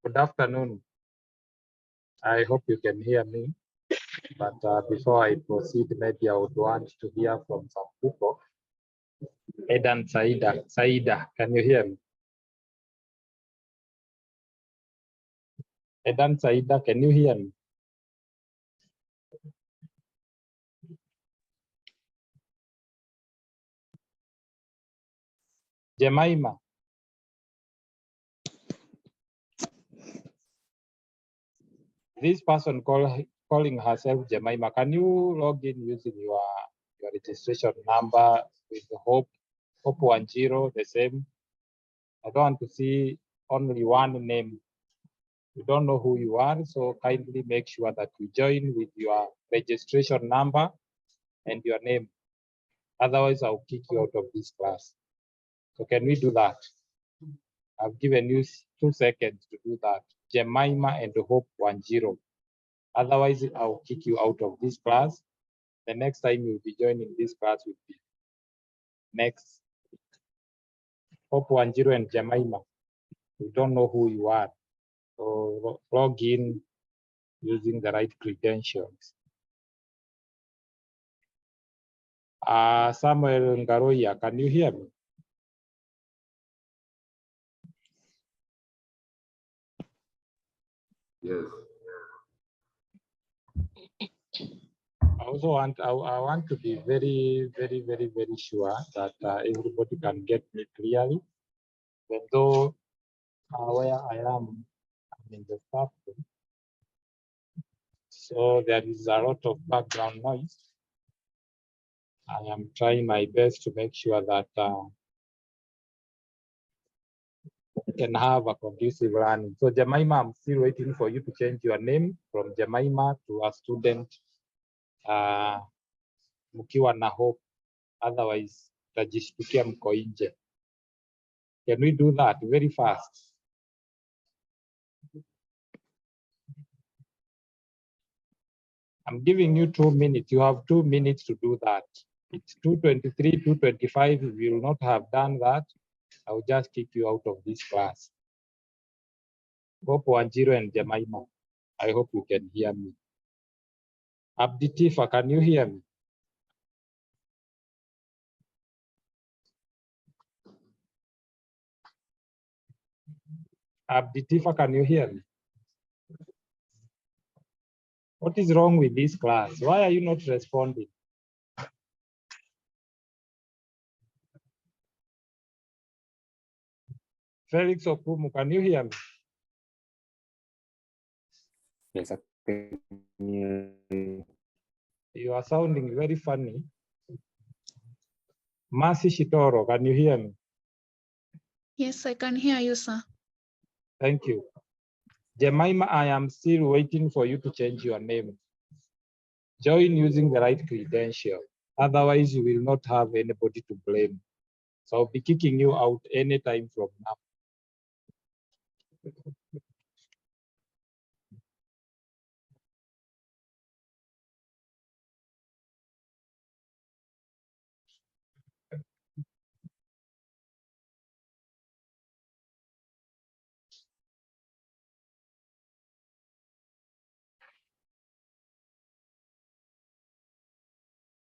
Good afternoon. I hope you can hear me. But before I proceed, maybe I would want to hear from some people. Edan Saida, can you hear me? Edan Saida, can you hear me? Jemima. This person calling herself Jemima, can you log in using your registration number with the Hope 10, the same? I don't want to see only one name. We don't know who you are, so kindly make sure that you join with your registration number and your name. Otherwise, I'll kick you out of this class. So can we do that? I've given you 2 seconds to do that. Jemima and Hope 10. Otherwise, I'll kick you out of this class. The next time you'll be joining this class will be next. Hope 10 and Jemima. We don't know who you are. So log in using the right credentials. Samuel Ngaroya, can you hear me? Yes. I want to be very sure that everybody can get me clearly. Even though where I am, I'm in the staff room, so there is a lot of background noise. I am trying my best to make sure that we can have a conducive learning. So Jemima, I'm still waiting for you to change your name from Jemima to a student Mukiwa na Hope. Otherwise, tajishtukia mko nje. Can we do that very fast? I'm giving you 2 minutes. You have 2 minutes to do that. It's 2:23, 2:25. If you will not have done that, I will just kick you out of this class. Hope Wanjiro and Jemima, I hope you can hear me. Abdi Tifa, can you hear me? Abdi Tifa, can you hear me? What is wrong with this class? Why are you not responding? Felix Okumu, can you hear me? Yes, I can hear you. You are sounding very funny. Masi Shitoro, can you hear me? Yes, I can hear you, sir. Thank you. Jemima, I am still waiting for you to change your name. Join using the right credential. Otherwise, you will not have anybody to blame. So I'll be kicking you out anytime from now.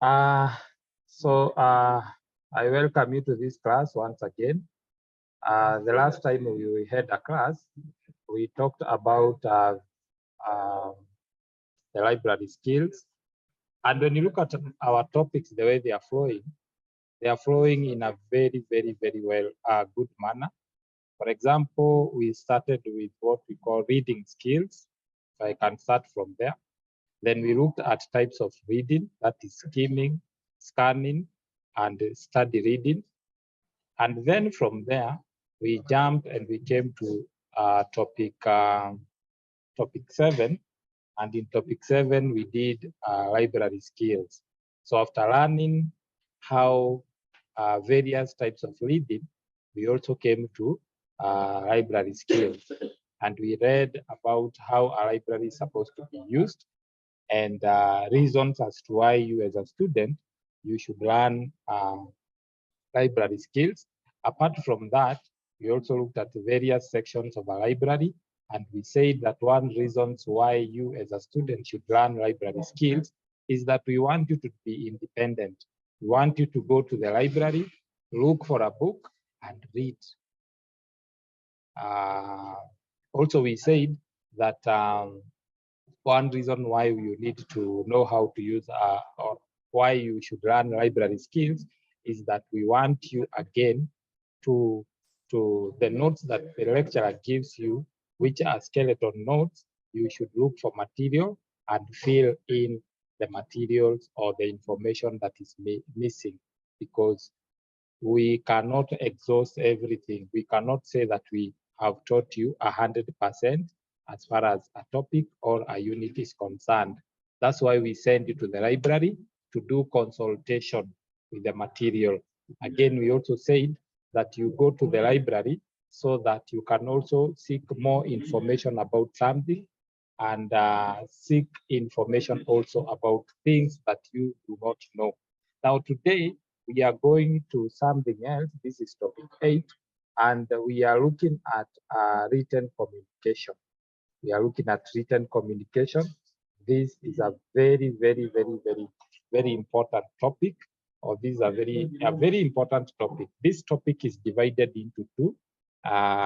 I welcome you to this class once again. The last time we had a class, we talked about the library skills. And when you look at our topics, the way they are flowing in a very well, good manner. For example, we started with what we call reading skills. So I can start from there. Then we looked at types of reading, that is skimming, scanning, and study reading. And then from there, we jumped and we came to topic 7. And in topic 7, we did library skills. So after learning how various types of reading, we also came to library skills. And we read about how a library is supposed to be used and reasons as to why you as a student, you should learn library skills. Apart from that, we also looked at the various sections of a library And we said that one reasons why you as a student should learn library skills is that we want you to be independent. We want you to go to the library, look for a book and read. Also, we said that one reason why you need to know how to use or why you should learn library skills is that we want you again to the notes that the lecturer gives you, which are skeleton notes. You should look for material and fill in the materials or the information that is missing, because we cannot exhaust everything. We cannot say that we have taught you 100% as far as a topic or a unit is concerned. That's why we send you to the library to do consultation with the material. Again, we also said that you go to the library so that you can also seek more information about something and seek information also about things that you do not know. Now today, we are going to something else. This is topic 8, and we are looking at written communication. We are looking at written communication. This is a very, very, very, very, very important topic, or this is a very important topic. This topic is divided into two,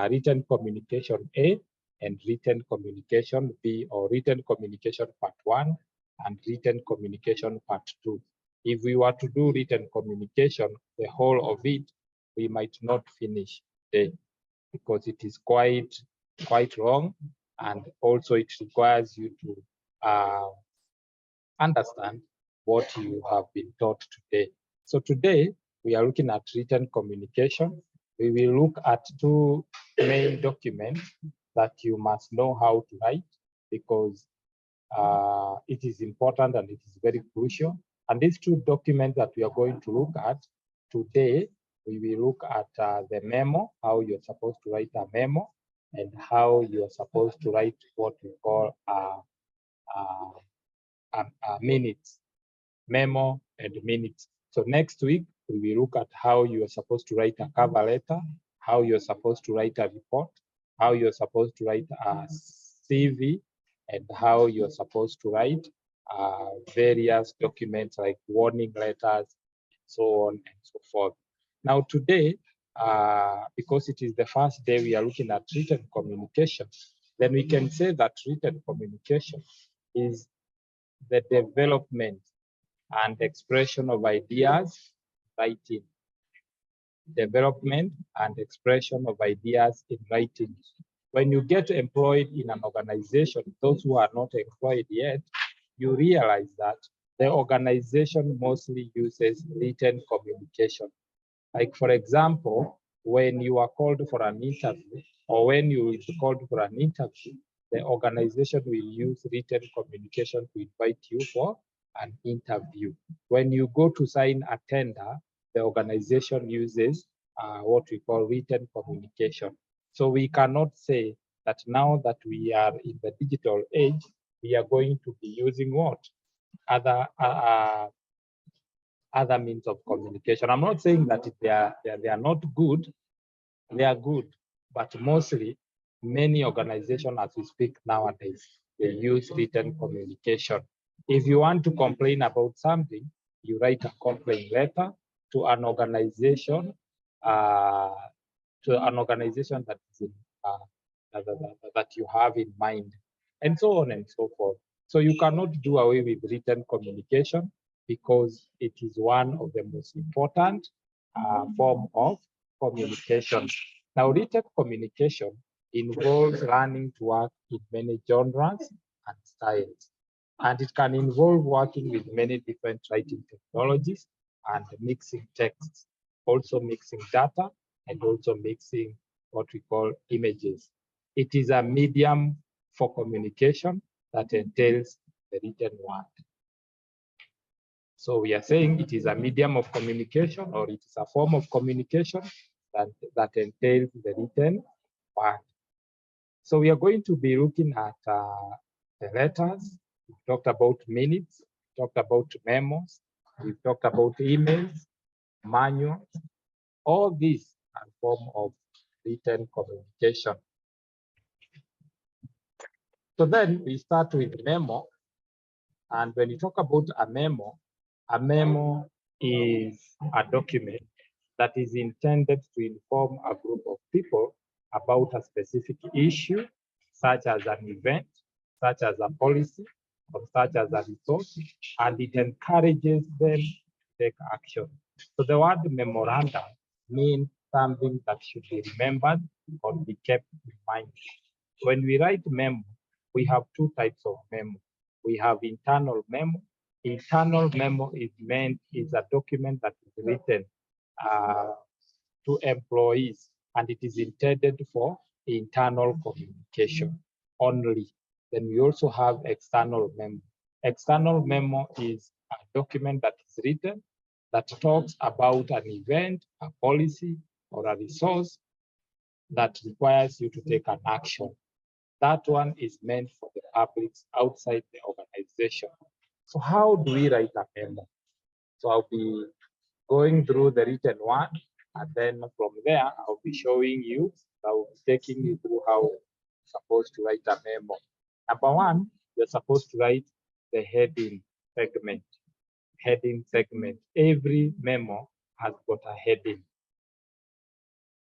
written communication A and written communication B, or written communication part 1 and written communication part 2. If we were to do written communication, the whole of it, we might not finish today because it is quite long, and also it requires you to understand what you have been taught today. So today we are looking at written communication. We will look at two main documents that you must know how to write, because it is important and it is very crucial. And these two documents that we are going to look at today, we will look at the memo, how you're supposed to write a memo, and how you're supposed to write what we call minutes, memo and minutes. So next week, we will look at how you are supposed to write a cover letter, how you're supposed to write a report, how you're supposed to write a CV, and how you're supposed to write various documents like warning letters, so on and so forth. Now today, because it is the first day we are looking at written communication, then we can say that written communication is the development and expression of ideas, writing. Development and expression of ideas in writing. When you get employed in an organization, those who are not employed yet, you realize that the organization mostly uses written communication. Like for example, when you are called for an interview, or when you will be called for an interview, the organization will use written communication to invite you for an interview. When you go to sign a tender, the organization uses what we call written communication. So we cannot say that now that we are in the digital age, we are going to be using what? Other means of communication. I'm not saying that they are not good. They are good, but mostly many organizations as we speak nowadays, they use written communication. If you want to complain about something, you write a complaint letter to an organization, that is in, that you have in mind, and so on and so forth. So you cannot do away with written communication because it is one of the most important form of communication. Now, written communication involves learning to work in many genres and styles. And it can involve working with many different writing technologies and mixing texts, also mixing data, and also mixing what we call images. It is a medium for communication that entails the written word. So we are saying it is a medium of communication, or it is a form of communication that entails the written word. So we are going to be looking at the letters. We talked about minutes, we talked about memos, we talked about emails, manuals. All these are form of written communication. So then we start with memo. And when you talk about a memo is a document that is intended to inform a group of people about a specific issue, such as an event, such as a policy, or such as a resource, and it encourages them to take action. So the word memorandum means something that should be remembered or be kept in mind. When we write memo, we have two types of memo. We have internal memo. Internal memo is a document that is written to employees, and it is intended for internal communication only. Then we also have external memo. External memo is a document that is written that talks about an event, a policy, or a resource that requires you to take an action. That one is meant for the public outside the organization. So how do we write a memo? So I'll be going through the written one, and then from there, I'll be showing you, I'll be taking you through how you're supposed to write a memo. Number one, you're supposed to write the heading segment. Heading segment. Every memo has got a heading.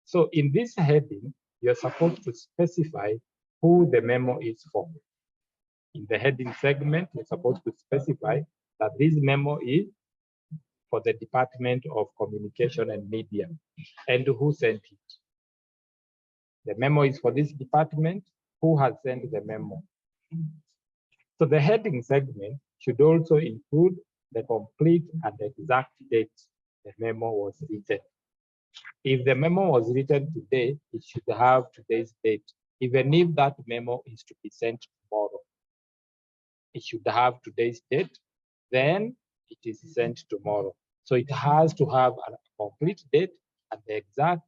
So in this heading, you're supposed to specify who the memo is for. In the heading segment, you're supposed to specify that this memo is for the Department of Communication and Media, and who sent it. The memo is for this department, who has sent the memo. So the heading segment should also include the complete and exact date the memo was written. If the memo was written today, it should have today's date, even if that memo is to be sent tomorrow. It should have today's date, then it is sent tomorrow. So it has to have a complete date and the exact,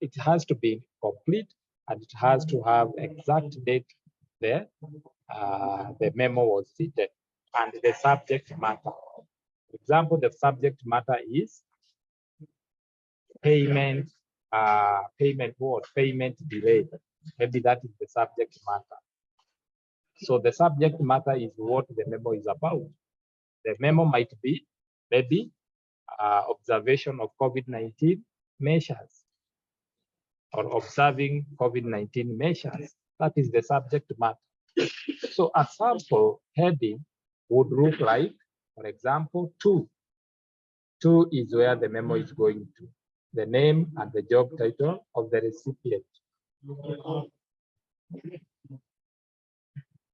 it has to be complete, and it has to have exact date there. The memo was written, and the subject matter. For example, the subject matter is payment, payment delay. Maybe that is the subject matter. So the subject matter is what the memo is about. The memo might be maybe observation of COVID-19 measures or observing COVID-19 measures. That is the subject matter. So a sample heading would look like, for example, 2. 2 is where the memo is going to. The name and the job title of the recipient.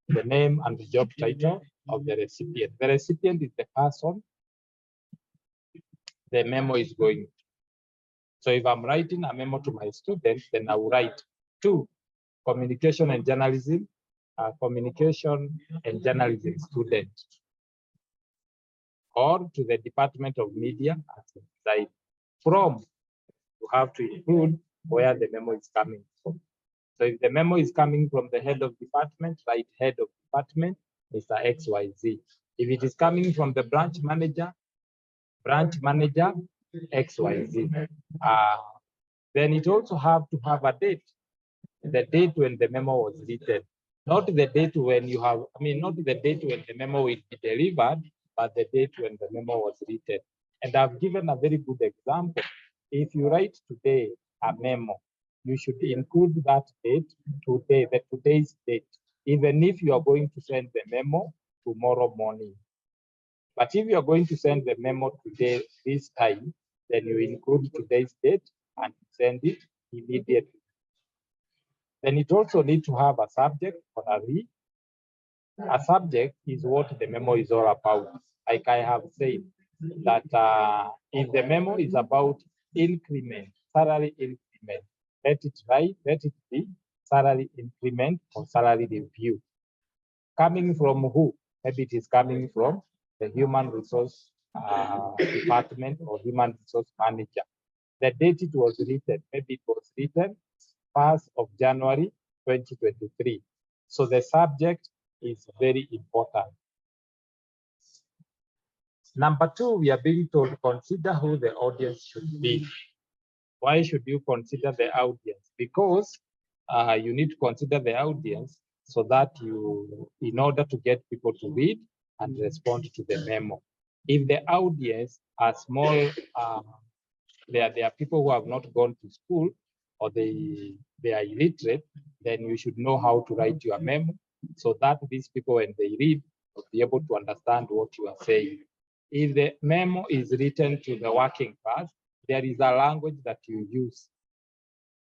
The name and the job title of the recipient. The recipient is the person the memo is going to. So if I'm writing a memo to my students, then I will write 2, communication and journalism, communication and journalism student, or to the Department of Media as a design. From, you have to include where the memo is coming from. So if the memo is coming from the head of department, write head of department, Mr. XYZ. If it is coming from the branch manager, XYZ. Then it also have to have a date, the date when the memo was written, not the date when you have, not the date when the memo will be delivered, but the date when the memo was written. And I've given a very good example. If you write today a memo, you should include that date today, today's date, even if you are going to send the memo tomorrow morning. But if you are going to send the memo today, this time, then you include today's date and send it immediately. Then it also needs to have a subject or a read. A subject is what the memo is all about. Like I have said, that if the memo is about increment, salary increment, let it be salary increment or salary review. Coming from who? Maybe it is coming from the human resource department or human resource manager. The date it was written, maybe it was written 1st of January 2023. So the subject is very important. Number 2, we are being told consider who the audience should be. Why should you consider the audience? Because you need to consider the audience so that you, in order to get people to read and respond to the memo. If the audience are small, there are people who have not gone to school or they are illiterate, then you should know how to write your memo so that these people, when they read, will be able to understand what you are saying. If the memo is written to the working class, there is a language that you use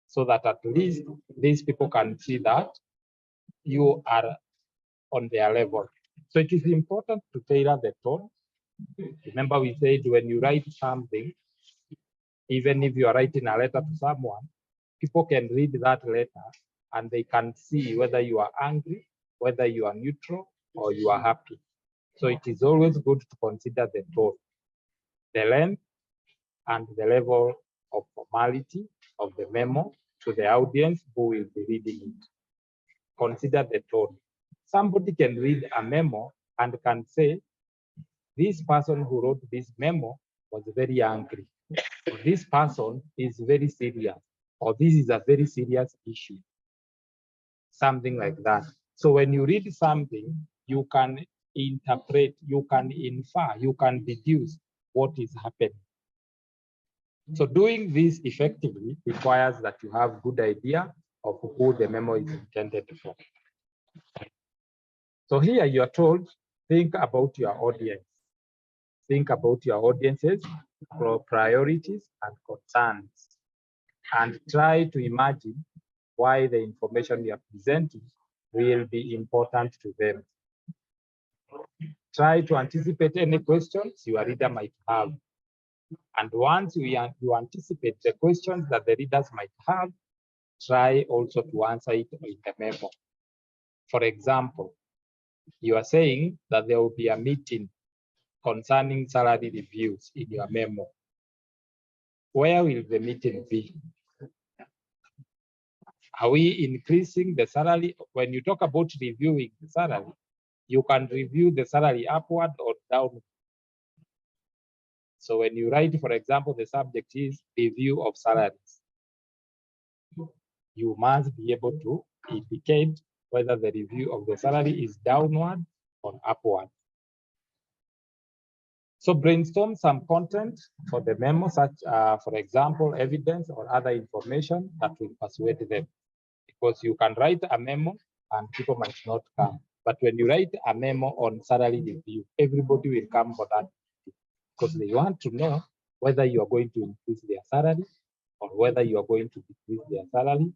so that at least these people can see that you are on their level. So it is important to tailor the tone. Remember, we said when you write something, even if you are writing a letter to someone, people can read that letter and they can see whether you are angry, whether you are neutral, or you are happy. So it is always good to consider the tone, the length, and the level of formality of the memo to the audience who will be reading it. Consider the tone. Somebody can read a memo and can say, this person who wrote this memo was very angry. Or this person is very serious, or this is a very serious issue. Something like that. So when you read something, you can interpret, you can infer, you can deduce what is happening. So doing this effectively requires that you have good idea of who the memo is intended for. So here you are told, think about your audience. Think about your audience's priorities and concerns, and try to imagine why the information you are presenting will be important to them. Try to anticipate any questions your reader might have. And once you anticipate the questions that the readers might have, try also to answer it in the memo. For example, you are saying that there will be a meeting concerning salary reviews in your memo. Where will the meeting be? Are we increasing the salary? When you talk about reviewing the salary, you can review the salary upward or down. So when you write, for example, the subject is review of salaries, you must be able to indicate whether the review of the salary is downward or upward. So brainstorm some content for the memo, such, for example, evidence or other information that will persuade them. Because you can write a memo and people might not come. But when you write a memo on salary review, everybody will come for that because they want to know whether you are going to increase their salary or whether you are going to decrease their salary,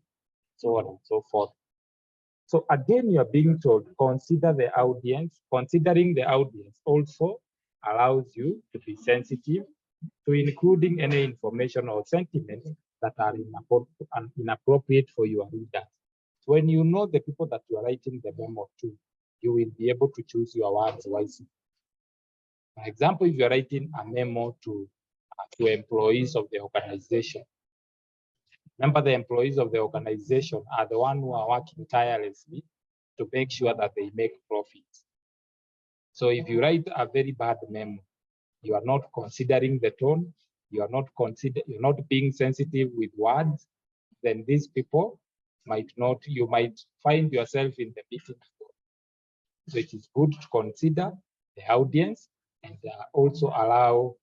so on and so forth. So again, you are being told, consider the audience. Considering the audience also allows you to be sensitive to including any information or sentiments that are inappropriate for your readers. When you know the people that you are writing the memo to, you will be able to choose your words wisely. For example, if you are writing a memo to employees of the organization, remember the employees of the organization are the ones who are working tirelessly to make sure that they make profits. So if you write a very bad memo, you are not considering the tone, you're not being sensitive with words, then these people might not, you might find yourself in the meeting. So it is good to consider the audience and also allow,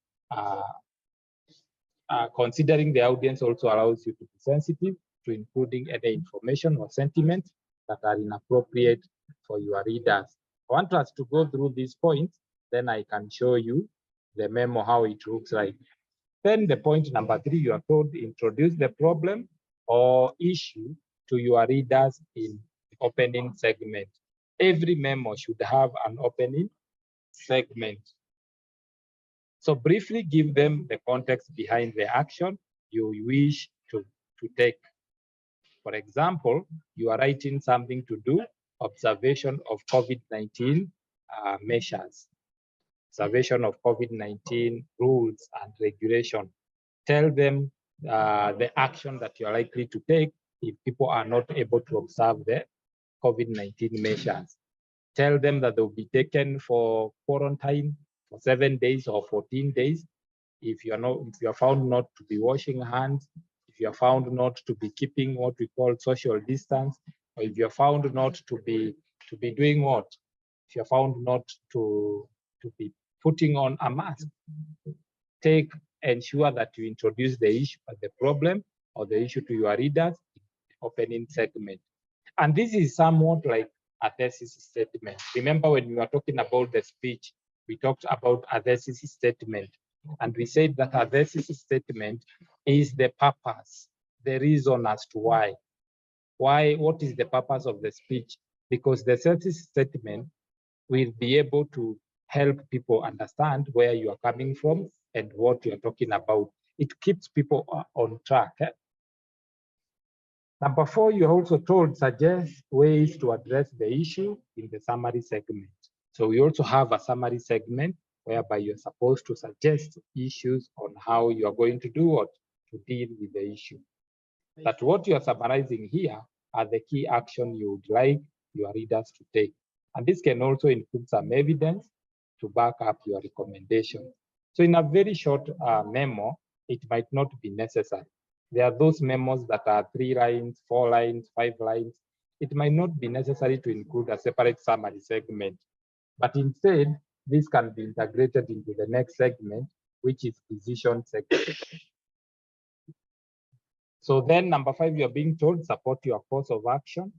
considering the audience also allows you to be sensitive to including any information or sentiments that are inappropriate for your readers. I want us to go through these points, then I can show you the memo, how it looks like. Then the point number 3, you are told to introduce the problem or issue to your readers in the opening segment. Every memo should have an opening segment. So briefly give them the context behind the action you wish to take. For example, you are writing something to do, observation of COVID-19 measures, observation of COVID-19 rules and regulation. Tell them the action that you're likely to take if people are not able to observe the COVID-19 measures. Tell them that they'll be taken for quarantine for 7 days or 14 days. If you are found not to be washing hands, if you are found not to be keeping what we call social distance, or if you're found not to be doing what? If you're found not to be putting on a mask, ensure that you introduce the issue, the problem, or the issue to your readers in the opening segment. And this is somewhat like a thesis statement. Remember, when we were talking about the speech, we talked about a thesis statement. And we said that a thesis statement is the purpose, the reason as to why. What is the purpose of the speech? Because the thesis statement will be able to help people understand where you are coming from and what you are talking about. It keeps people on track. Number 4, you're also told suggest ways to address the issue in the summary segment. So we also have a summary segment whereby you're supposed to suggest issues on how you are going to do what to deal with the issue. That what you are summarizing here are the key action you would like your readers to take. And this can also include some evidence to back up your recommendation. So in a very short memo, it might not be necessary. There are those memos that are 3 lines, 4 lines, 5 lines. It might not be necessary to include a separate summary segment, but instead, this can be integrated into the next segment, which is decision segment. So then number 5, you're being told support your course of action.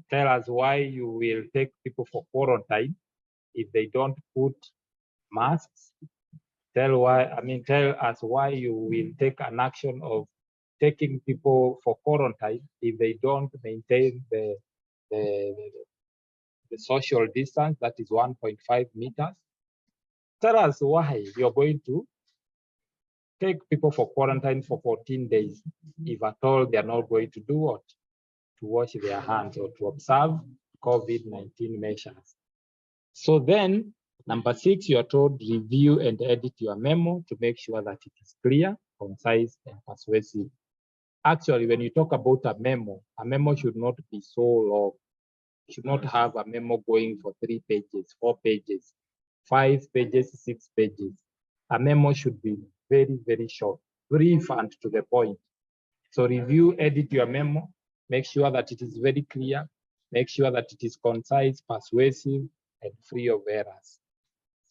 Tell us why you will take people for quarantine if they don't put masks. Tell us why you will take an action of taking people for quarantine if they don't maintain the social distance, that is 1.5 meters. Tell us why you're going to take people for quarantine for 14 days if at all they're not going to do what? To wash their hands or to observe COVID-19 measures. So then, number 6, you are told review and edit your memo to make sure that it is clear, concise, and persuasive. Actually, when you talk about a memo should not be so long. You should not have a memo going for 3 pages, 4 pages, 5 pages, 6 pages. A memo should be very, very short, brief, and to the point. So review, edit your memo, make sure that it is very clear, make sure that it is concise, persuasive, and free of errors.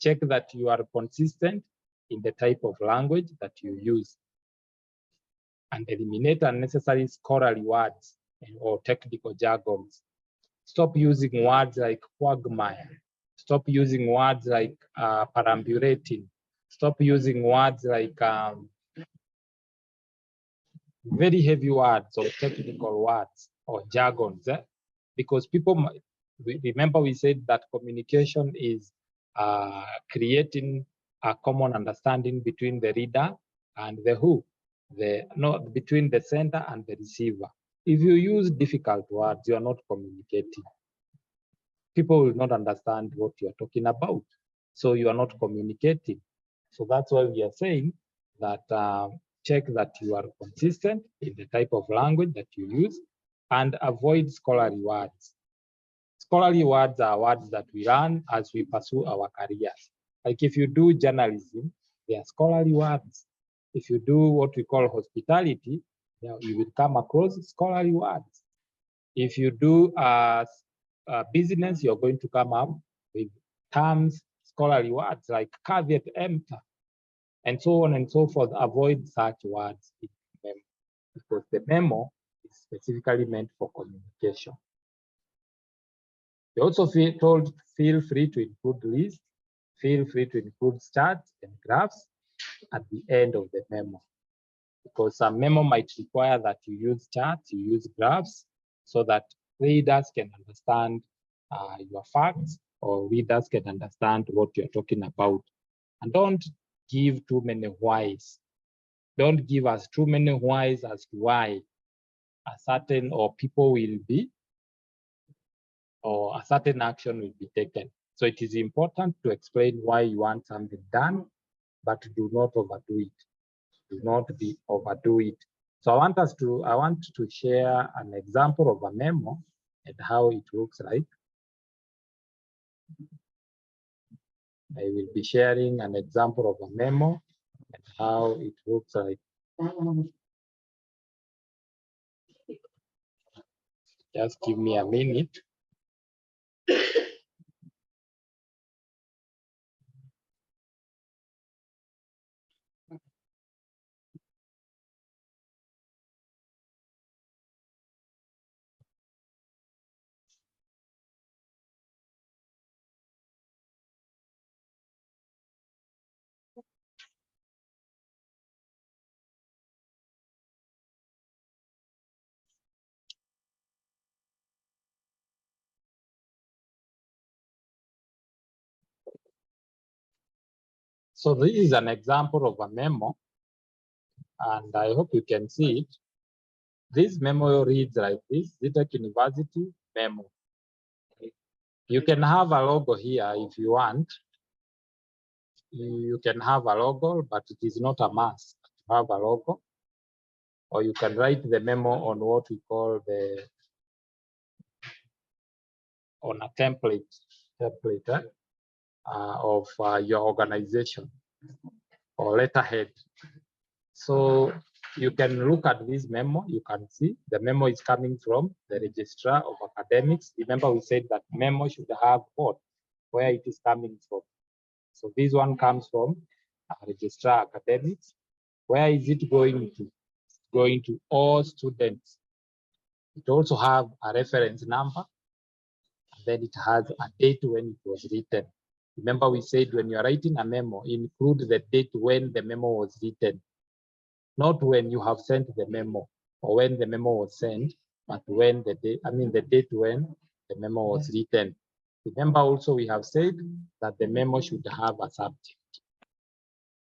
Check that you are consistent in the type of language that you use. And eliminate unnecessary scholarly words or technical jargons. Stop using words like quagmire. Stop using words like perambulating. Stop using words like very heavy words or technical words or jargons, because people remember we said that communication is creating a common understanding between the reader and between the sender and the receiver. If you use difficult words, you are not communicating. People will not understand what you are talking about, so you are not communicating. So that's why we are saying that check that you are consistent in the type of language that you use and avoid scholarly words. Scholarly words are words that we learn as we pursue our careers. Like if you do journalism, they are scholarly words. If you do what we call hospitality, you will come across scholarly words. If you do business, you're going to come up with terms, scholarly words like caveat emptor, and so on and so forth. Avoid such words in the memo, because the memo is specifically meant for communication. You also feel free to include lists, feel free to include charts and graphs at the end of the memo, because some memo might require that you use charts, you use graphs, so that readers can understand your facts, or readers can understand what you're talking about. And don't give too many whys. Don't give us too many whys as to why a certain or people will be, or a certain action will be taken. So it is important to explain why you want something done, but do not overdo it. Do not overdo it. So I want to share an example of a memo and how it looks like. I will be sharing an example of a memo and how it looks like. Just give me a minute. So this is an example of a memo, and I hope you can see it. This memo reads like this: Zitec University memo. You can have a logo here if you want. You can have a logo, but it is not a must to have a logo. Or you can write the memo on what we call on a template of your organization or letterhead. So you can look at this memo. You can see the memo is coming from the registrar of academics. Remember, we said that memo should have what, where it is coming from. So this one comes from registrar academics. Where is it going to? It's going to all students. It also have a reference number. And then it has a date when it was written. Remember, we said when you're writing a memo, include the date when the memo was written. Not when you have sent the memo or when the memo was sent, but when the date, the date when the memo was written. Remember also we have said that the memo should have a subject.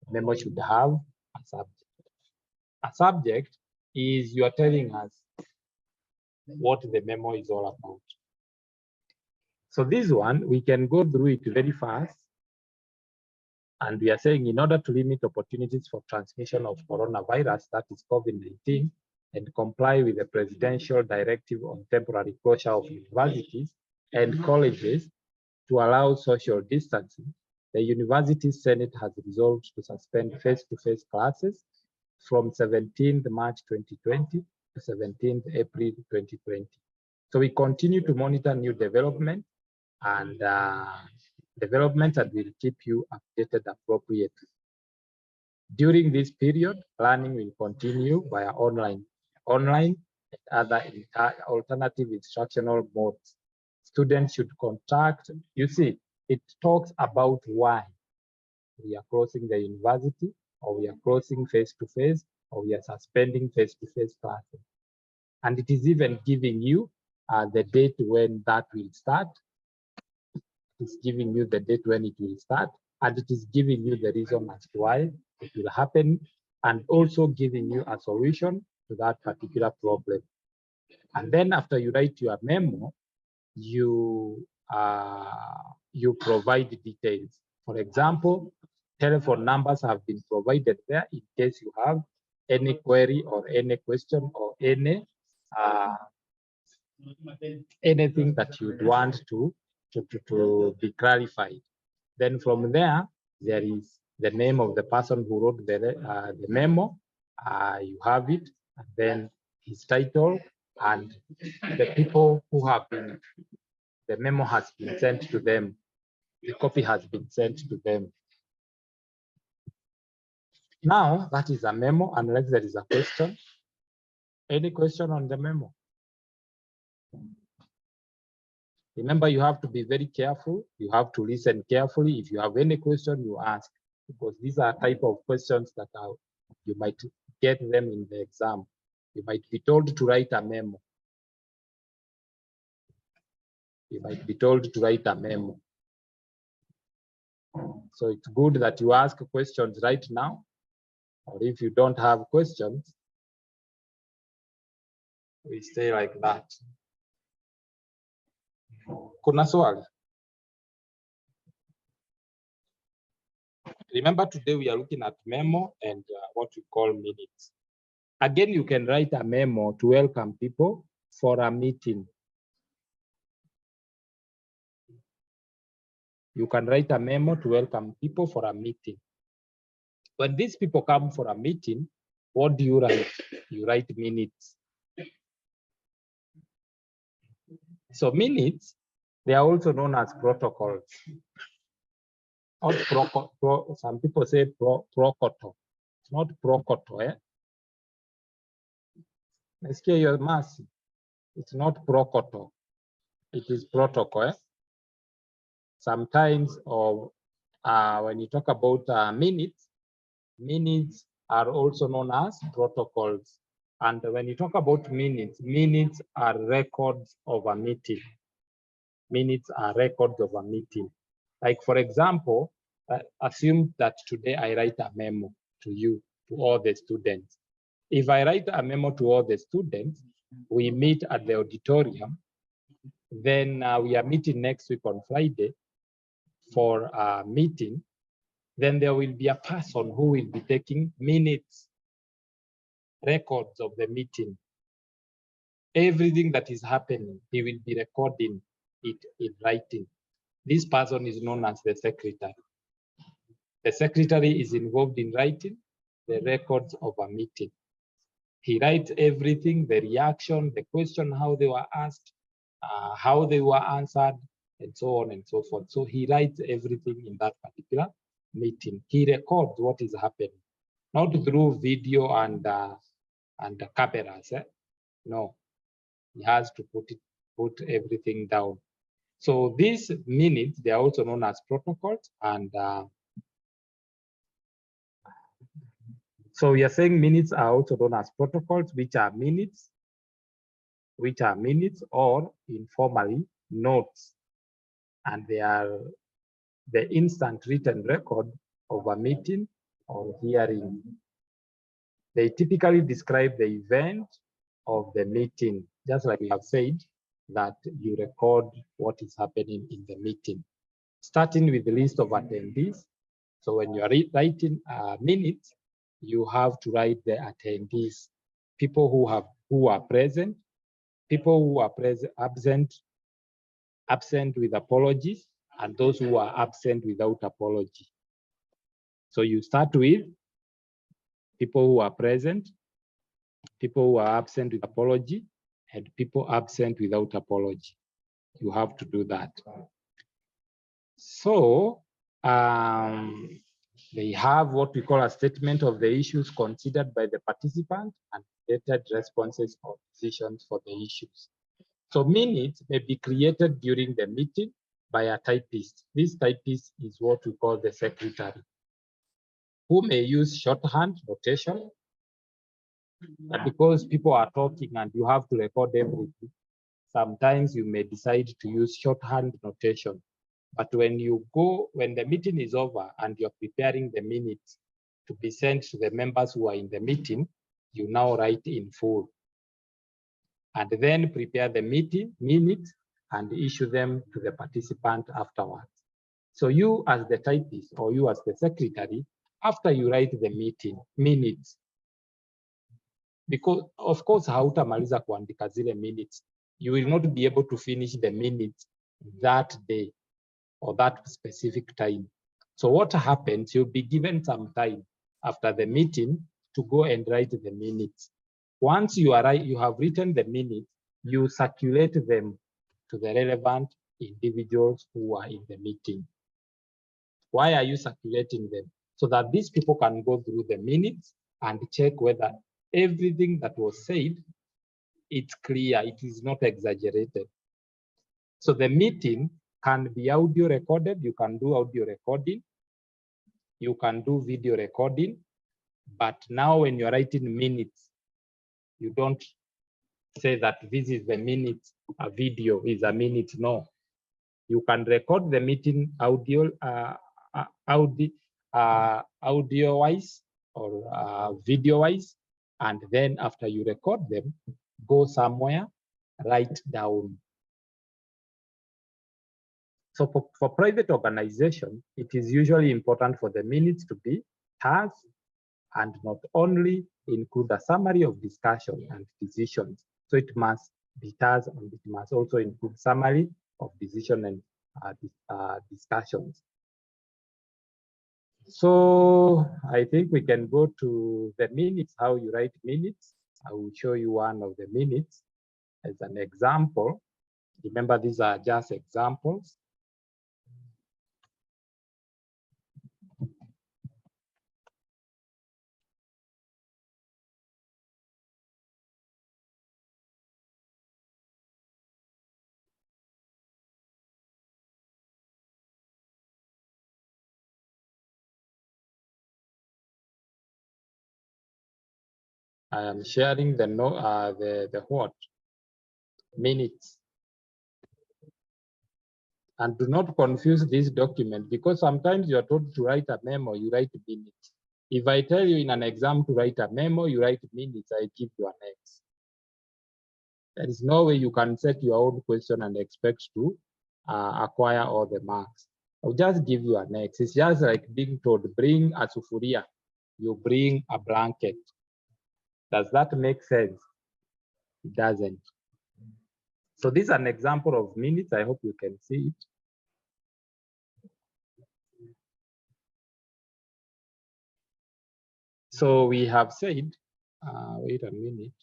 The memo should have a subject. A subject is you are telling us what the memo is all about. So this one, we can go through it very fast. And we are saying in order to limit opportunities for transmission of coronavirus, that is COVID-19, and comply with the presidential directive on temporary closure of universities and colleges to allow social distancing, the University Senate has resolved to suspend face-to-face classes from 17th March 2020 to 17th April 2020. So we continue to monitor new development and will keep you updated appropriately. During this period, learning will continue via online and other alternative instructional modes. Students should contact, you see, it talks about why we are closing the university, or we are closing face-to-face, or we are suspending face-to-face classes. And it is even giving you the date when that will start. It's giving you the date when it will start, and it is giving you the reason as to why it will happen, and also giving you a solution to that particular problem. And then after you write your memo, you provide details. For example, telephone numbers have been provided there in case you have any query or any question or any anything that you'd want to be clarified. Then from there, there is the name of the person who wrote the memo. You have it, and then his title, and the people who have been, the memo has been sent to them. The copy has been sent to them. Now, that is a memo, unless there is a question. Any question on the memo? Remember, you have to be very careful. You have to listen carefully. If you have any question, you ask, because these are type of questions that you might get them in the exam. You might be told to write a memo. You might be told to write a memo. So it's good that you ask questions right now, or if you don't have questions, we stay like that. Kuna swali? Remember, today we are looking at memo and what we call minutes. Again, you can write a memo to welcome people for a meeting. You can write a memo to welcome people for a meeting. When these people come for a meeting, what do you write? You write minutes. So minutes, they are also known as protocols. Not some people say prokoto. It's not prokoto, eh? Let's hear your mercy. It's not prokoto. It is protocol. Eh? Sometimes, or when you talk about minutes, minutes are also known as protocols. And when you talk about minutes, minutes are records of a meeting. Minutes are records of a meeting. Like, for example, assume that today I write a memo to you, to all the students. If I write a memo to all the students, we meet at the auditorium, then we are meeting next week on Friday for a meeting, then there will be a person who will be taking minutes, records of the meeting. Everything that is happening, he will be recording it in writing. This person is known as the secretary. The secretary is involved in writing the records of a meeting. He writes everything, the reaction, the question, how they were asked, how they were answered, and so on and so forth. So he writes everything in that particular meeting. He records what is happening, not through video and cameras. Eh? No, he has to put everything down. So these minutes, they are also known as protocols, and so we are saying minutes are also known as protocols, which are minutes or informally notes, and they are the instant written record of a meeting or hearing. They typically describe the event of the meeting, just like we have said that you record what is happening in the meeting, starting with the list of attendees. So when you are writing minutes, you have to write the attendees, people who are present, people who are absent with apologies, and those who are absent without apology. So you start with people who are present, people who are absent with apology, and people absent without apology. You have to do that. So they have what we call a statement of the issues considered by the participant and dated responses or decisions for the issues. So minutes may be created during the meeting by a typist. This typist is what we call the secretary, who may use shorthand notation. And because people are talking and you have to record everything, sometimes you may decide to use shorthand notation. But when the meeting is over and you're preparing the minutes to be sent to the members who are in the meeting, you now write in full. And then prepare the meeting minutes and issue them to the participant afterwards. So you as the typist or you as the secretary, after you write the meeting minutes, because of course hautamaliza kuandika zile minutes, you will not be able to finish the minutes that day or that specific time. So what happens, you'll be given some time after the meeting to go and write the minutes. Once you have written the minutes, you circulate them to the relevant individuals who are in the meeting. Why are you circulating them? So that these people can go through the minutes and check whether everything that was said, it's clear, it is not exaggerated. So the meeting can be audio recorded, you can do audio recording, you can do video recording, but now when you're writing minutes, you don't say that this is the minute, a video is a minute. No, you can record the meeting audio wise or video wise, and then after you record them, go somewhere, write down. So for private organization, it is usually important for the minutes to be TAS and not only include a summary of discussion and decisions. So it must be TAS and it must also include summary of decision and discussions. So I think we can go to the minutes, how you write minutes. I will show you one of the minutes as an example. Remember, these are just examples. I am sharing the what minutes. And do not confuse this document, because sometimes you are told to write a memo, you write minutes. If I tell you in an exam to write a memo, you write minutes, I give you an X. There is no way you can set your own question and expect to acquire all the marks. I'll just give you an X. It's just like being told, bring a sufuria, you bring a blanket. Does that make sense? It doesn't. So this is an example of minutes. I hope you can see it. So we have said, wait a minute.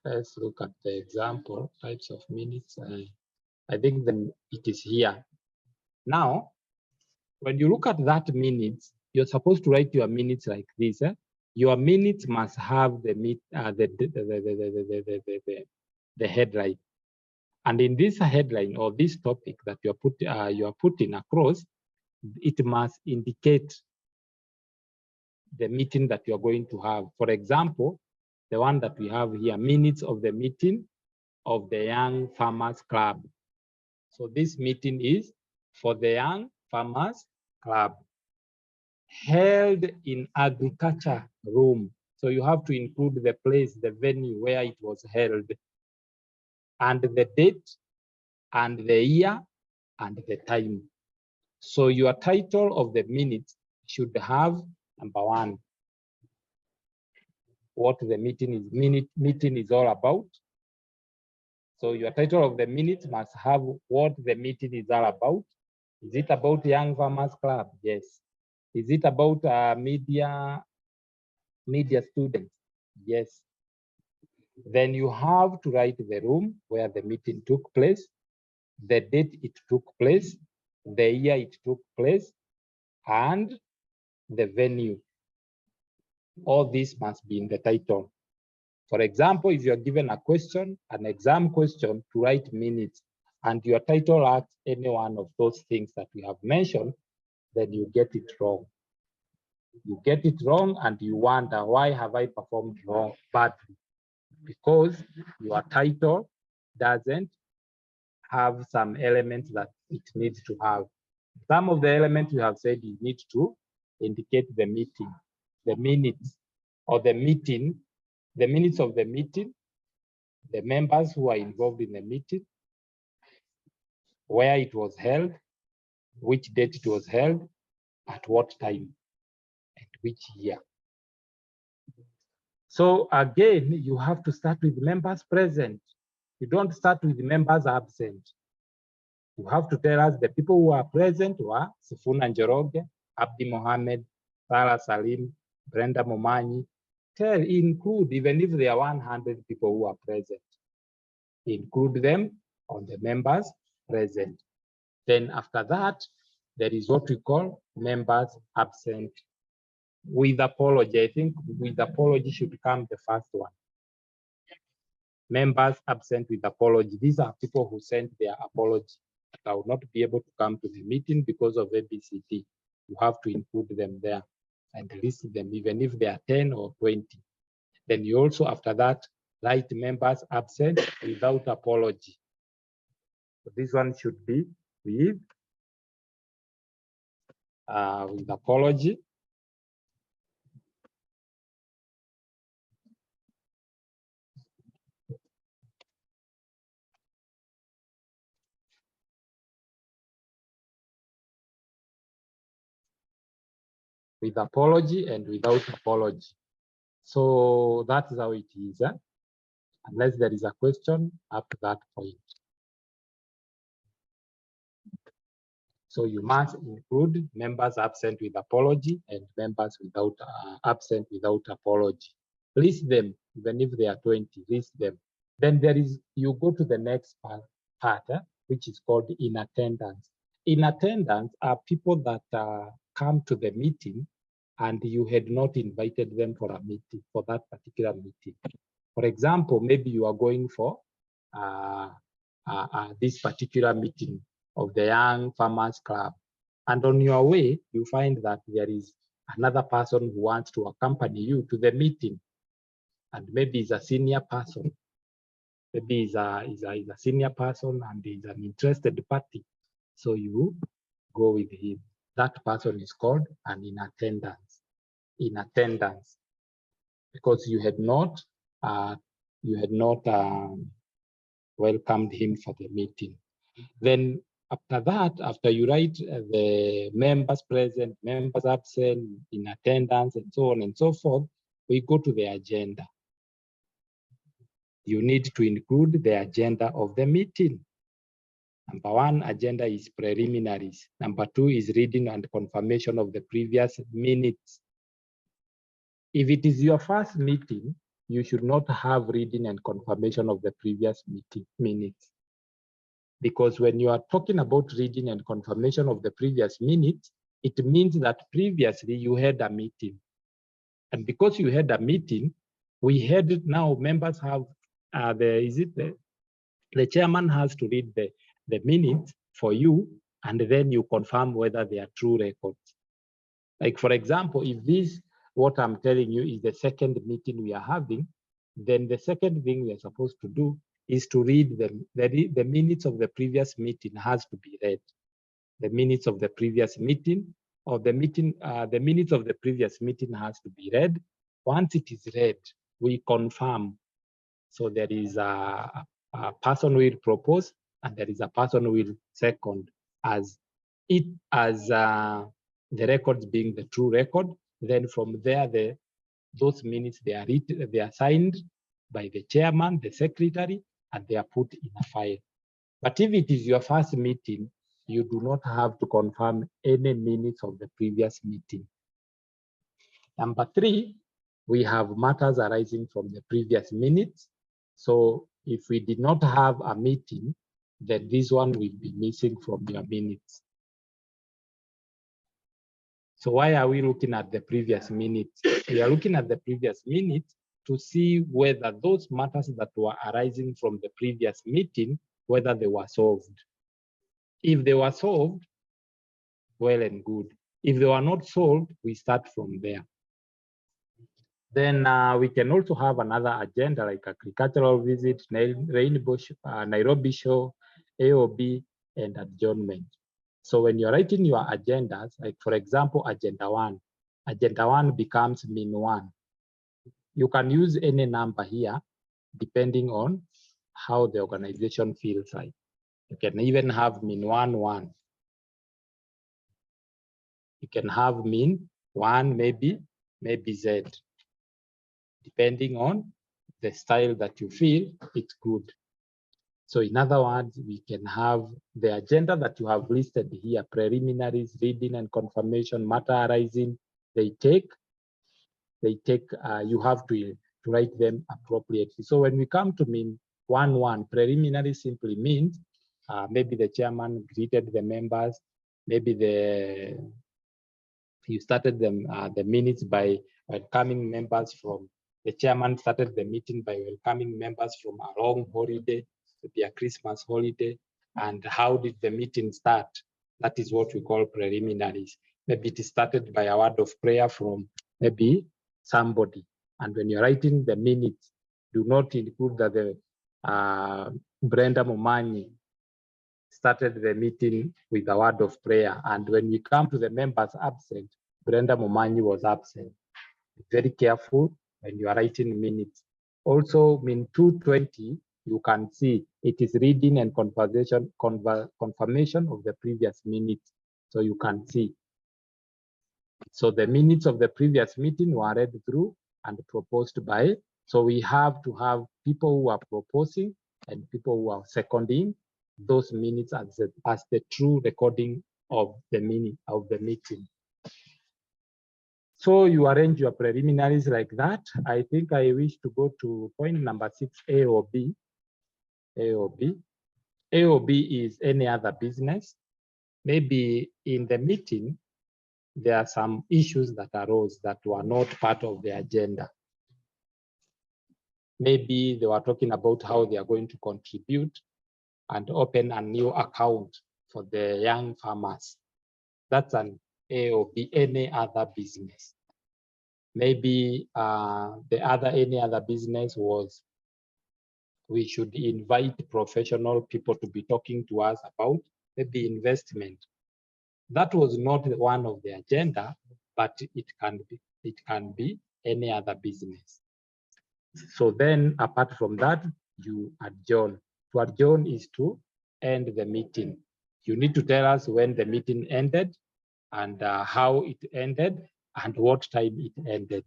Let's look at the example, types of minutes. I think then it is here. Now, when you look at that minutes, you're supposed to write your minutes like this. Your minutes must have the headline. And in this headline or this topic that you are putting across, it must indicate the meeting that you're going to have. For example, the one that we have here, minutes of the meeting of the Young Farmers Club. So this meeting is for the Young Farmers Club, held in agriculture room. So you have to include the place, the venue where it was held, and the date, and the year, and the time. So your title of the minutes should have, number one, what the meeting is all about. So your title of the minutes must have what the meeting is all about. Is it about Young Farmers Club? Yes. Is it about media students? Yes. Then you have to write the room where the meeting took place, the date it took place, the year it took place, and the venue. All this must be in the title. For example, if you're given a question, an exam question, to write minutes, and your title lacks any one of those things that we have mentioned, then you get it wrong. You get it wrong and you wonder, why have I performed wrong badly? Because your title doesn't have some elements that it needs to have. Some of the elements we have said you need to indicate the meeting, the minutes or the meeting, the minutes of the meeting, the members who are involved in the meeting, where it was held, which date it was held, at what time, and which year. So again, you have to start with members present. You don't start with members absent. You have to tell us the people who are present were Sifuna Njoroge, Abdi Mohammed, Sarah Salim, Brenda Momanyi. Include, even if there are 100 people who are present, include them on the members present. Then after that, there is what we call members absent with apology. I think with apology should come the first one. Members absent with apology. These are people who sent their apology. I will not be able to come to the meeting because of ABCD. You have to include them there and list them, even if they are 10 or 20. Then you also, after that, write members absent without apology. So this one should be with apology. With apology and without apology. So that's how it is, unless there is a question up to that point. So you must include members absent with apology and members without absent without apology. List them, even if they are 20, list them. Then you go to the next part, which is called in attendance. In attendance are people that come to the meeting and you had not invited them for a meeting, for that particular meeting. For example, maybe you are going for this particular meeting of the Young Farmers Club. And on your way, you find that there is another person who wants to accompany you to the meeting. And maybe he's a senior person. Maybe he's a senior person and he's an interested party. So you go with him. That person is called an in attendance. In attendance, because you had not welcomed him for the meeting. Then after that, after you write the members present, members absent, in attendance, and so on and so forth, we go to the agenda. You need to include the agenda of the meeting. Number one, agenda is preliminaries. Number two is reading and confirmation of the previous minutes. If it is your first meeting, you should not have reading and confirmation of the previous meeting minutes. Because when you are talking about reading and confirmation of the previous minutes, it means that previously you had a meeting. And because you had a meeting, we had now members have the chairman has to read the minutes for you, and then you confirm whether they are true records. Like for example, if this, what I'm telling you is the second meeting we are having, then the second thing we are supposed to do is to read the minutes of the previous meeting has to be read. The minutes of the previous meeting or the minutes of the previous meeting has to be read. Once it is read, we confirm. So there is a person who will propose and there is a person who will second as the records being the true record. Then from there, those minutes they are signed by the chairman, the secretary, and they are put in a file. But if it is your first meeting, you do not have to confirm any minutes of the previous meeting. Number three, we have matters arising from the previous minutes. So if we did not have a meeting, then this one will be missing from your minutes. So why are we looking at the previous minutes? We are looking at the previous minutes to see whether those matters that were arising from the previous meeting, whether they were solved. If they were solved, well and good. If they were not solved, we start from there. Then we can also have another agenda like agricultural visit, Nairobi show, AOB, and adjournment. So when you're writing your agendas, like for example, agenda one becomes min one. You can use any number here depending on how the organization feels like. You can even have min 1. You can have min 1, maybe Z, depending on the style that you feel it's good. So in other words, we can have the agenda that you have listed here, preliminaries, reading and confirmation, matter arising, you have to write them appropriately. So when we come to min 1, preliminary simply means maybe the chairman greeted the members, maybe you started the minutes by welcoming members from, the chairman started the meeting by welcoming members from a long holiday, maybe a Christmas holiday, and how did the meeting start? That is what we call preliminaries. Maybe it started by a word of prayer from maybe somebody. And when you're writing the minutes, do not include that the Brenda Momanyi started the meeting with a word of prayer. And when we come to the members absent, Brenda Momanyi was absent. Be very careful when you are writing minutes. Also, min 220, you can see it is reading and confirmation of the previous minutes. So you can see. So the minutes of the previous meeting were read through and proposed by. So we have to have people who are proposing and people who are seconding those minutes as the true recording of the meeting. So you arrange your preliminaries like that. I think I wish to go to point number 6A or B. A or B. A or B is any other business. Maybe in the meeting, there are some issues that arose that were not part of the agenda. Maybe they were talking about how they are going to contribute and open a new account for the young farmers. That's an A or B, any other business. Maybe any other business was we should invite professional people to be talking to us about maybe investment. That was not one of the agenda, but it can be any other business. So then apart from that, you adjourn. To adjourn is to end the meeting. You need to tell us when the meeting ended and how it ended and what time it ended.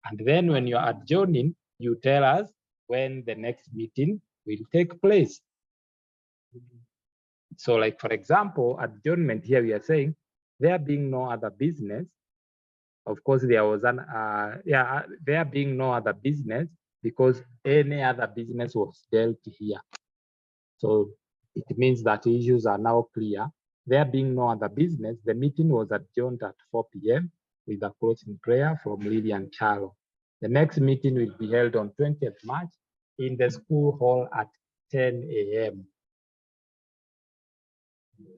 And then when you're adjourning, you tell us when the next meeting will take place. So like, for example, adjournment here, we are saying there being no other business. Of course, there was there being no other business because any other business was dealt here. So it means that issues are now clear. There being no other business, the meeting was adjourned at 4 p.m. with a closing prayer from Lillian Charlo. The next meeting will be held on 20th March in the school hall at 10 a.m.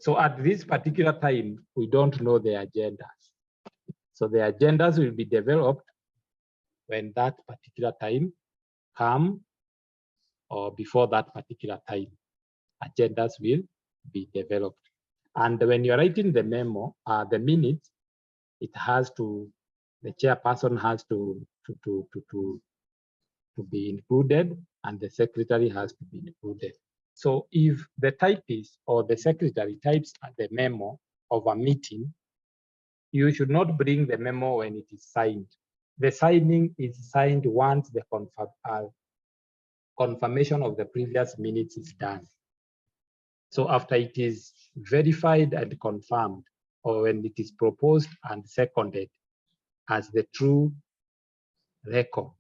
So at this particular time, we don't know the agendas. So the agendas will be developed when that particular time comes or before that particular time. Agendas will be developed. And when you're writing the memo, the minutes, it has to, the chairperson has to be included and the secretary has to be included. So if the typist or the secretary types the memo of a meeting, you should not bring the memo when it is signed. The signing is signed once the confirmation of the previous minutes is done. So after it is verified and confirmed, or when it is proposed and seconded as the true record,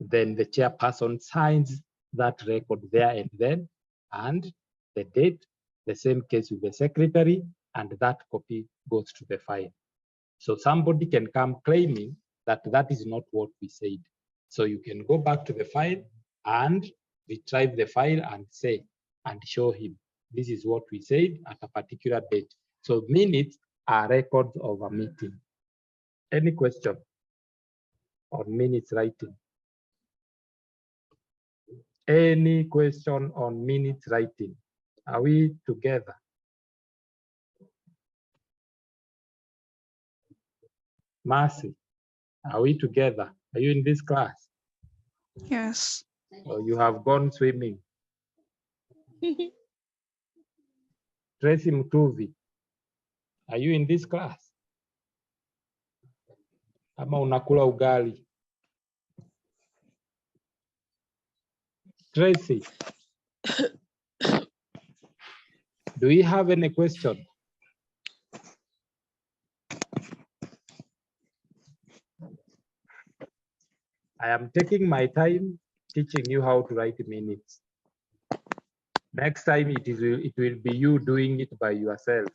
then the chairperson signs that record there and then, and the date, the same case with the secretary, and that copy goes to the file. So somebody can come claiming that that is not what we said. So you can go back to the file and retrieve the file and say, and show him, this is what we said at a particular date. So minutes are records of a meeting. Any question on minutes writing? Any question on minutes writing? Are we together? Mercy, are we together? Are you in this class? Yes. Or you have gone swimming? Tracy Mutuvi, are you in this class? Ama unakula ugali? Tracy, do you have any question? I am taking my time teaching you how to write minutes. Next time it will be you doing it by yourself.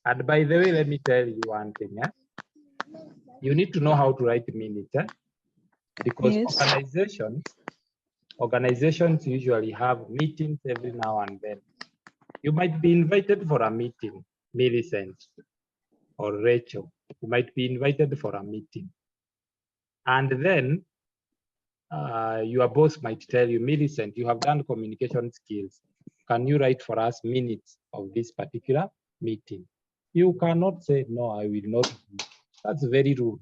And by the way, let me tell you one thing. You need to know how to write minutes, because Yes. organizations usually have meetings every now and then. You might be invited for a meeting, Millicent or Rachel. You might be invited for a meeting. And then your boss might tell you, Millicent, you have done communication skills. Can you write for us minutes of this particular meeting? You cannot say, no, I will not do it. That's very rude.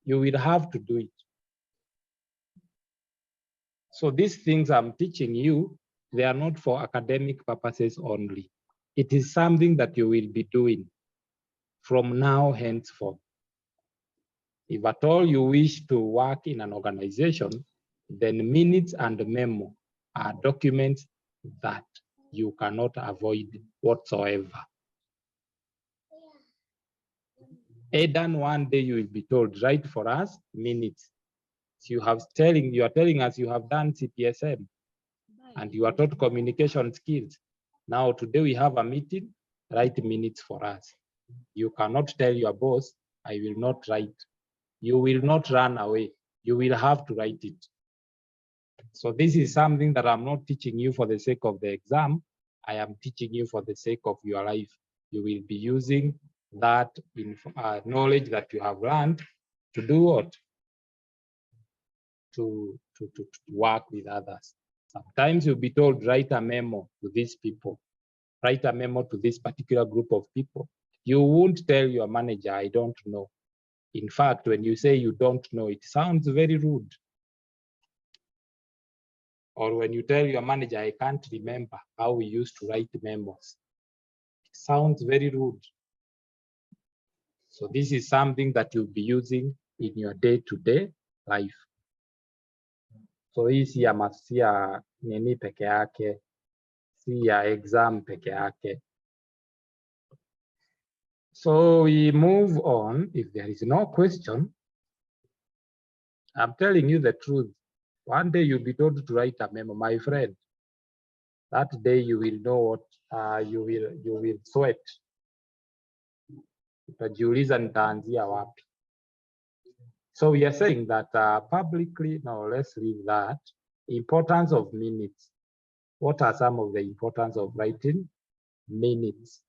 You will have to do it. So these things I'm teaching you, they are not for academic purposes only. It is something that you will be doing from now henceforth. If at all you wish to work in an organization, then minutes and memo are documents that you cannot avoid whatsoever. Aidan, one day you will be told, write for us minutes. So you are telling us you have done CPSM. and you are taught communication skills. Now, today we have a meeting, write minutes for us. You cannot tell your boss, I will not write. You will not run away. You will have to write it. So this is something that I'm not teaching you for the sake of the exam. I am teaching you for the sake of your life. You will be using that knowledge that you have learned to do what? To work with others. Sometimes you'll be told, write a memo to these people, write a memo to this particular group of people. You won't tell your manager, I don't know. In fact, when you say you don't know, it sounds very rude. Or when you tell your manager, I can't remember how we used to write memos. It sounds very rude. So this is something that you'll be using in your day-to-day life. So hii si ya nini peke yake, si ya exam peke yake. So we move on. If there is no question, I'm telling you the truth. One day you'll be told to write a memo, my friend. That day you will know what you will sweat. Utajiuliza nitaanzia wapi. So we are saying that publicly, now let's leave that. Importance of minutes. What are some of the importance of writing minutes?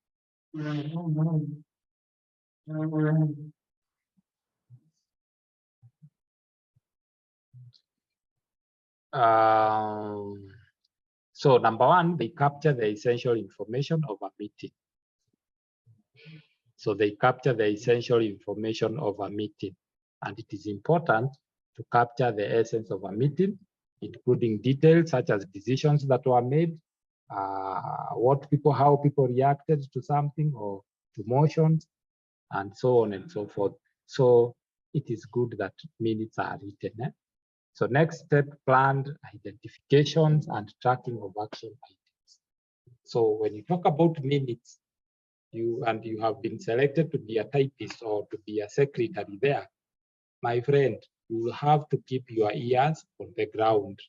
So number one, they capture the essential information of a meeting. So they capture the essential information of a meeting. And it is important to capture the essence of a meeting, including details such as decisions that were made, how people reacted to something or to motions, and so on and so forth. So it is good that minutes are written. So next step, planned identifications and tracking of action items. So when you talk about minutes, you have been selected to be a typist or to be a secretary there, my friend, you will have to keep your ears on the ground.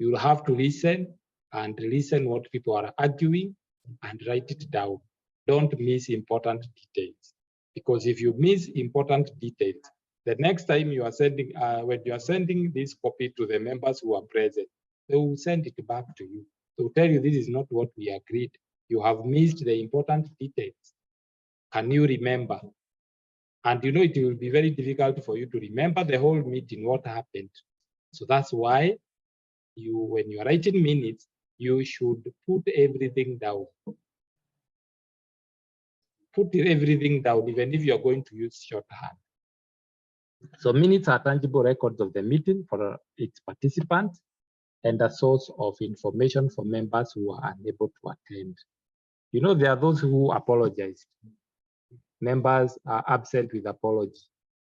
You will have to listen what people are arguing and write it down. Don't miss important details, because if you miss important details, the next time you are sending, when you are sending this copy to the members who are present, they will send it back to you. They will tell you this is not what we agreed. You have missed the important details. Can you remember? And you know, it will be very difficult for you to remember the whole meeting, what happened. So that's why when you are writing minutes, you should put everything down. Put everything down, even if you're going to use shorthand. So minutes are tangible records of the meeting for its participants and a source of information for members who are unable to attend. You know, there are those who apologize. Members are absent with apology.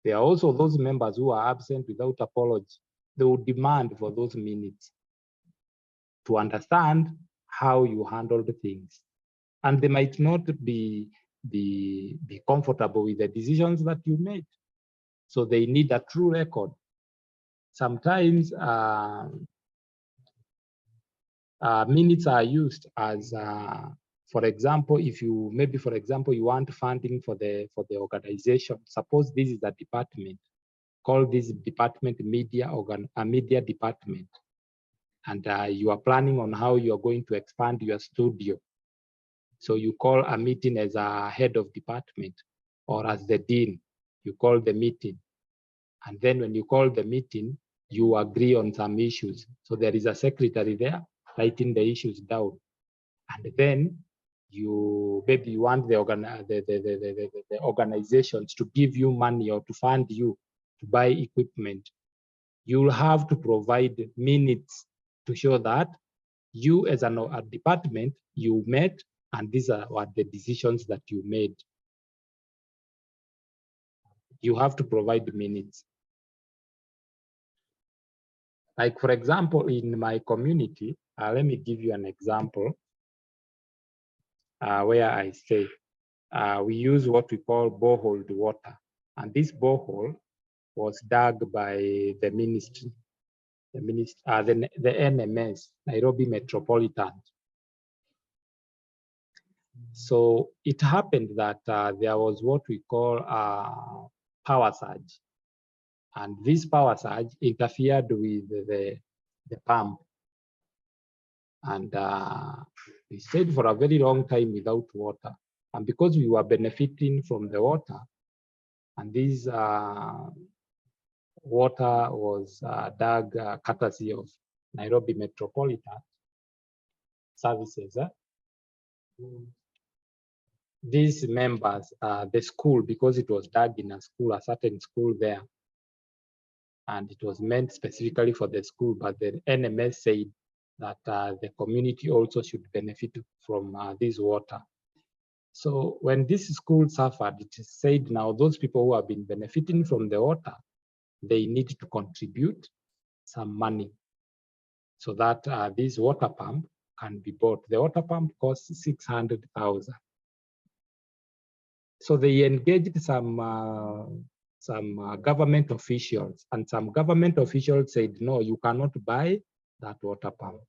There are also those members who are absent without apology. They will demand for those minutes to understand how you handled things. And they might not be comfortable with the decisions that you made. So they need a true record. Sometimes minutes are used as, for example, if you you want funding for the organization. Suppose this is a department. Call this department a media department, and you are planning on how you are going to expand your studio. So you call a meeting as a head of department or as the dean. You call the meeting, and then when you call the meeting, you agree on some issues. So there is a secretary there writing the issues down, and then you want the organizations to give you money or to fund you to buy equipment. You'll have to provide minutes to show that you as a department, you met, and these are what the decisions that you made. You have to provide minutes. Like, for example, in my community, let me give you an example where I stay. We use what we call borehole water. And this borehole was dug by the ministry. the NMS, Nairobi Metropolitan. So it happened that there was what we call a power surge. And this power surge interfered with the pump. And we stayed for a very long time without water. And because we were benefiting from the water, and this water was dug courtesy of Nairobi Metropolitan Services. These members, the school, because it was dug in a school, a certain school there, and it was meant specifically for the school, but the NMS said that the community also should benefit from this water. So when this school suffered, it is said now those people who have been benefiting from the water, they need to contribute some money so that this water pump can be bought. The water pump costs 600,000. So they engaged some government officials, and some government officials said, no, you cannot buy that water pump.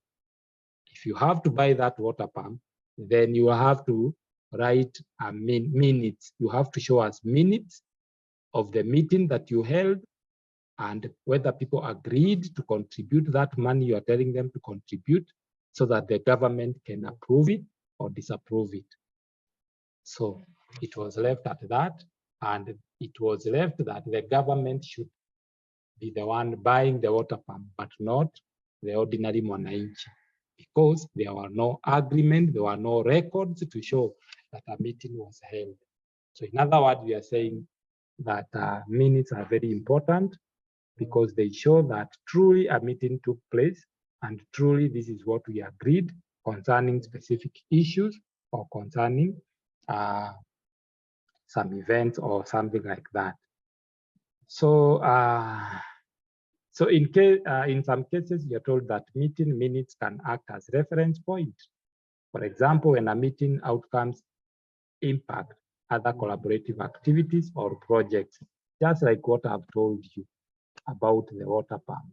If you have to buy that water pump, then you have to write minutes. You have to show us minutes of the meeting that you held and whether people agreed to contribute that money you are telling them to contribute so that the government can approve it or disapprove it. So it was left at that, and it was left that the government should be the one buying the water pump, but not the ordinary mwananchi, because there were no agreement, there were no records to show that a meeting was held. So in other words, we are saying that minutes are very important because they show that truly a meeting took place and truly this is what we agreed concerning specific issues or concerning some events or something like that. So, so in some cases, you're told that meeting minutes can act as reference point. For example, when a meeting outcomes impact other collaborative activities or projects, just like what I've told you about the water pump.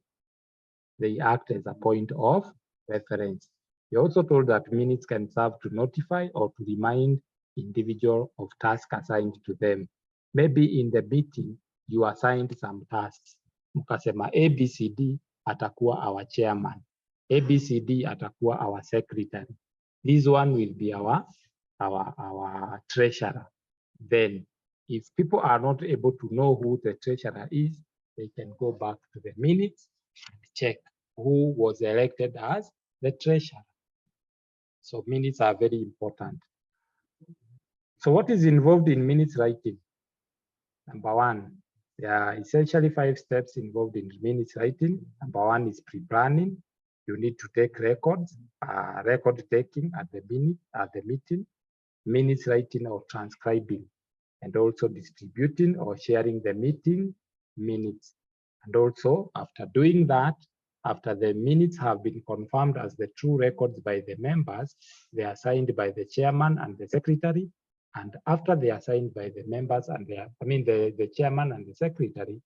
They act as a point of reference. You're also told that minutes can serve to notify or to remind individual of tasks assigned to them. Maybe in the meeting, you assigned some tasks. Mukasema ABCD atakuwa our chairman. ABCD atakuwa our secretary. This one will be our treasurer. Then if people are not able to know who the treasurer is, they can go back to the minutes and check who was elected as the treasurer. So minutes are very important. So what is involved in minutes writing? Number one, there are essentially 5 steps involved in minutes writing. Number one is pre-planning. You need to take records, record taking at the meeting, minutes writing or transcribing, and also distributing or sharing the meeting minutes. And also after doing that, after the minutes have been confirmed as the true records by the members, they are signed by the chairman and the secretary. And after they are signed by the members and the chairman and the secretary,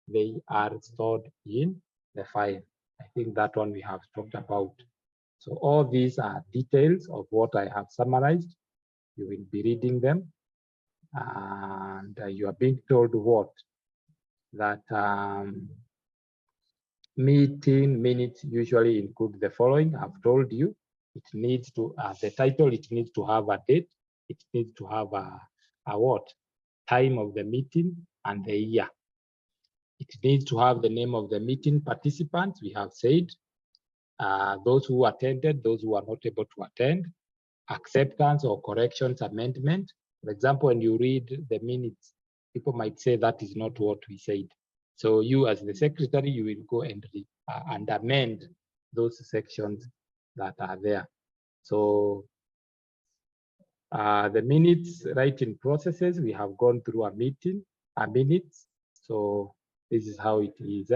they are stored in the file. I think that one we have talked about. So all these are details of what I have summarized. You will be reading them. And you are being told what? That meeting minutes usually include the following. I've told you, it needs to, the title, it needs to have a date. It needs to have a what? Time of the meeting and the year. It needs to have the name of the meeting participants. We have said those who attended, those who are not able to attend, acceptance or corrections, amendment. For example, when you read the minutes, people might say that is not what we said. So you as the secretary, you will go and amend those sections that are there. So the minutes writing processes, we have gone through a minutes. So this is how it is.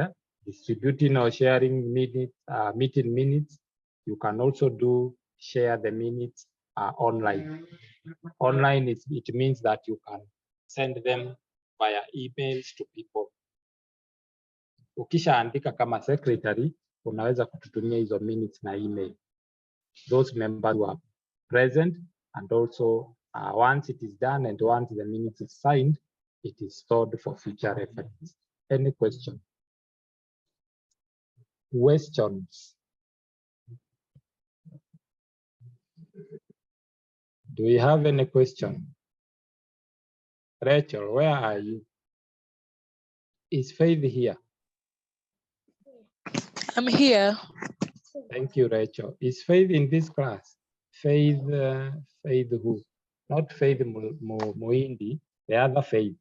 Distributing or sharing minutes, meeting minutes. You can also share the minutes online. Online, it means that you can send them via emails to people. Ukisha andika kama secretary, unaweza kututumia hizo minutes na email. Those members who are present, and also once it is done and once the minutes is signed, it is stored for future reference. Any question? Questions? Do we have any question? Rachel, where are you? Is Faith here? I'm here. Thank you, Rachel. Is Faith in this class? Faith, Faith who? Not Faith Moindi, the other Faith.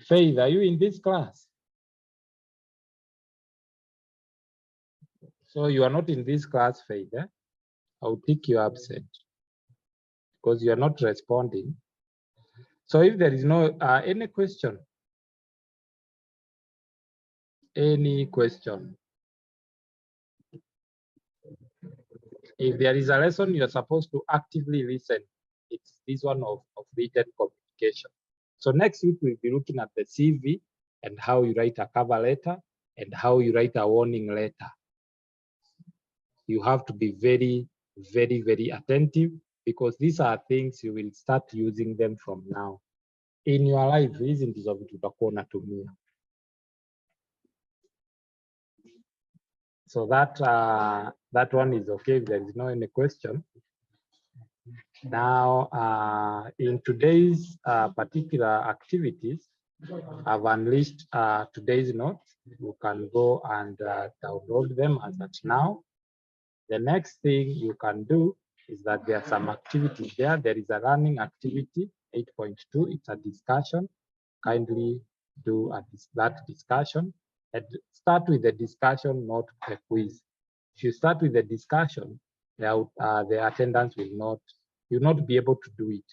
Faith, are you in this class? So you are not in this class, Faith. Eh? I'll pick you absent because you are not responding. So if there is no any question, any question? If there is a lesson you're supposed to actively listen, it's this one of written communication. So next week we'll be looking at the CV and how you write a cover letter and how you write a warning letter. You have to be very, very, very attentive because these are things you will start using them from now. In your life, hizi ndizo vitu utakuwa unatumia. So that one is okay if there is no any question. Now, in today's particular activities, I've unleashed today's notes. You can go and download them as at now. The next thing you can do is that there are some activities there. There is a learning activity, 8.2. It's a discussion. Kindly do that discussion. And start with the discussion, not the quiz. If you start with the discussion, the attendance will not be able to do it.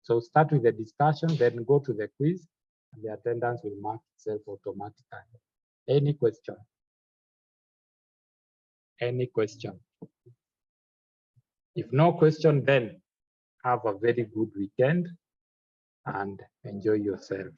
So start with the discussion, then go to the quiz, and the attendance will mark itself automatically. Any question? Any question? If no question, then have a very good weekend and enjoy yourself.